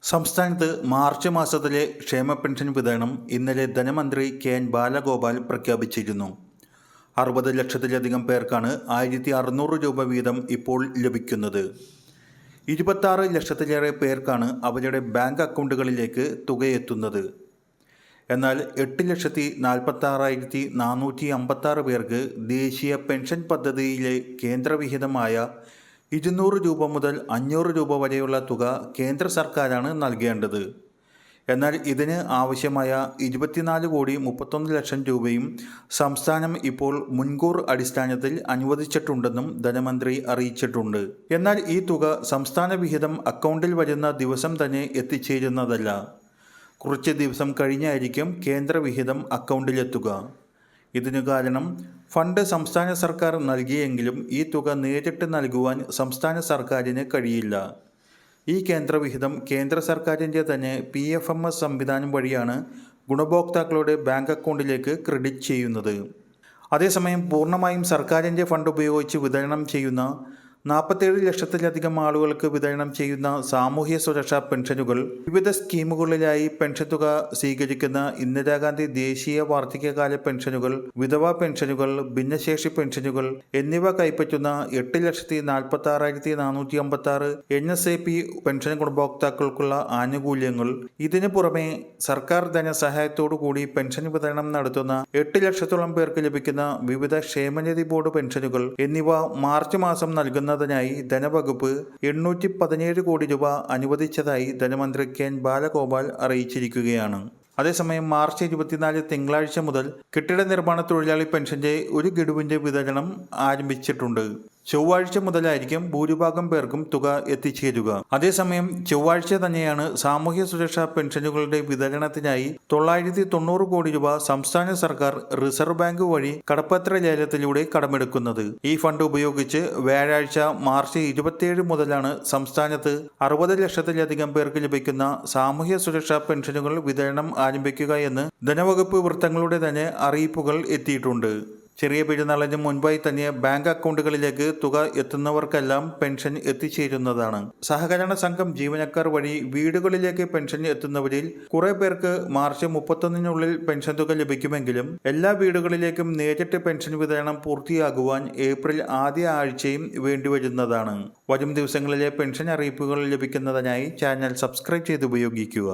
സംസ്ഥാനത്ത് മാർച്ച് മാസത്തിലെ ക്ഷേമ പെൻഷൻ വിതരണം ഇന്നലെ ധനമന്ത്രി കെ.എൻ. ബാലഗോപാൽ പ്രഖ്യാപിച്ചിരുന്നു. 60 ലക്ഷത്തിലധികം പേർക്കാണ് 1600 രൂപ വീതം ഇപ്പോൾ ലഭിക്കുന്നത്. 26 ലക്ഷത്തിലേറെ പേർക്കാണ് അവരുടെ ബാങ്ക് അക്കൗണ്ടുകളിലേക്ക് തുകയെത്തുന്നത്. എന്നാൽ 8,46,456 പേർക്ക് ദേശീയ പെൻഷൻ പദ്ധതിയിലെ കേന്ദ്രവിഹിതമായ 200 രൂപ മുതൽ 500 രൂപ വരെയുള്ള തുക കേന്ദ്ര സർക്കാരാണ് നൽകേണ്ടത്. എന്നാൽ ഇതിന് ആവശ്യമായ 24,31,00,000 രൂപയും സംസ്ഥാനം ഇപ്പോൾ മുൻകൂർ അടിസ്ഥാനത്തിൽ അനുവദിച്ചിട്ടുണ്ടെന്നും ധനമന്ത്രി അറിയിച്ചിട്ടുണ്ട്. എന്നാൽ ഈ തുക സംസ്ഥാന വിഹിതം അക്കൗണ്ടിൽ വരുന്ന ദിവസം തന്നെ എത്തിച്ചേരുന്നതല്ല. കുറച്ച് ദിവസം കഴിഞ്ഞായിരിക്കും കേന്ദ്ര വിഹിതം അക്കൗണ്ടിലെത്തുക. ഇതിനു കാരണം ഫണ്ട് സംസ്ഥാന സർക്കാർ നൽകിയെങ്കിലും ഈ തുക നേരിട്ട് നൽകുവാൻ സംസ്ഥാന സർക്കാരിന് കഴിയില്ല. ഈ കേന്ദ്രവിഹിതം കേന്ദ്ര സർക്കാരിൻ്റെ തന്നെ PFMS സംവിധാനം വഴിയാണ് ഗുണഭോക്താക്കളുടെ ബാങ്ക് അക്കൗണ്ടിലേക്ക് ക്രെഡിറ്റ് ചെയ്യുന്നത്. അതേസമയം പൂർണ്ണമായും സർക്കാരിൻ്റെ ഫണ്ട് ഉപയോഗിച്ച് വിതരണം ചെയ്യുന്ന 47 ലക്ഷത്തിലധികം ആളുകൾക്ക് വിതരണം ചെയ്യുന്ന സാമൂഹ്യ സുരക്ഷാ പെൻഷനുകൾ, വിവിധ സ്കീമുകളിലായി പെൻഷൻ തുക സ്വീകരിക്കുന്ന ഇന്ദിരാഗാന്ധി ദേശീയ വാർദ്ധക്യകാല പെൻഷനുകൾ, വിധവാ പെൻഷനുകൾ, ഭിന്നശേഷി പെൻഷനുകൾ എന്നിവ കൈപ്പറ്റുന്ന 8,46,456 NSAP പെൻഷൻ ഗുണഭോക്താക്കൾക്കുള്ള ആനുകൂല്യങ്ങൾ, ഇതിനു പുറമെ സർക്കാർ ധനസഹായത്തോടു കൂടി പെൻഷൻ വിതരണം നടത്തുന്ന 8 ലക്ഷത്തോളം പേർക്ക് ലഭിക്കുന്ന വിവിധ ക്ഷേമനിധി ബോർഡ് പെൻഷനുകൾ എന്നിവ മാർച്ച് മാസം നൽകുന്നതിനായി ധനവകുപ്പ് 817 കോടി രൂപ അനുവദിച്ചതായി ധനമന്ത്രി കെ.എൻ. ബാലഗോപാൽ അറിയിച്ചിരിക്കുകയാണ്. അതേസമയം മാർച്ച് 24 തിങ്കളാഴ്ച മുതൽ കെട്ടിട നിർമ്മാണ തൊഴിലാളി പെൻഷന്റെ ഒരു ഗഡുവിന്റെ വിതരണം ആരംഭിച്ചിട്ടുണ്ട്. ചൊവ്വാഴ്ച മുതലായിരിക്കും ഭൂരിഭാഗം പേർക്കും തുക എത്തിച്ചേരുക. അതേസമയം ചൊവ്വാഴ്ച തന്നെയാണ് സാമൂഹ്യ സുരക്ഷാ പെൻഷനുകളുടെ വിതരണത്തിനായി 990 കോടി രൂപ സംസ്ഥാന സർക്കാർ റിസർവ് ബാങ്ക് വഴി കടപ്പത്ര ലേലത്തിലൂടെ കടമെടുക്കുന്നത്. ഈ ഫണ്ട് ഉപയോഗിച്ച് വ്യാഴാഴ്ച മാർച്ച് 27 മുതലാണ് സംസ്ഥാനത്ത് 60 ലക്ഷത്തിലധികം പേർക്ക് ലഭിക്കുന്ന സാമൂഹ്യ സുരക്ഷാ പെൻഷനുകൾ വിതരണം ആരംഭിക്കുക എന്ന് ധനവകുപ്പ് വൃത്തങ്ങളുടെ തന്നെ അറിയിപ്പുകൾ എത്തിയിട്ടുണ്ട്. ചെറിയ പെരുന്നാളിന് മുൻപായി തന്നെ ബാങ്ക് അക്കൗണ്ടുകളിലേക്ക് തുക എത്തുന്നവർക്കെല്ലാം പെൻഷൻ എത്തിച്ചേരുന്നതാണ്. സഹകരണ സംഘം ജീവനക്കാർ വഴി വീടുകളിലേക്ക് പെൻഷൻ എത്തുന്നവരിൽ കുറെ പേർക്ക് മാർച്ച് 31 പെൻഷൻ തുക ലഭിക്കുമെങ്കിലും എല്ലാ വീടുകളിലേക്കും നേരിട്ട് പെൻഷൻ വിതരണം പൂർത്തിയാകുവാൻ ഏപ്രിൽ ആദ്യ ആഴ്ചയും വേണ്ടിവരുന്നതാണ്. വരും ദിവസങ്ങളിലെ പെൻഷൻ അറിയിപ്പുകൾ ലഭിക്കുന്നതിനായി ചാനൽ സബ്സ്ക്രൈബ് ചെയ്ത് ഉപയോഗിക്കുക.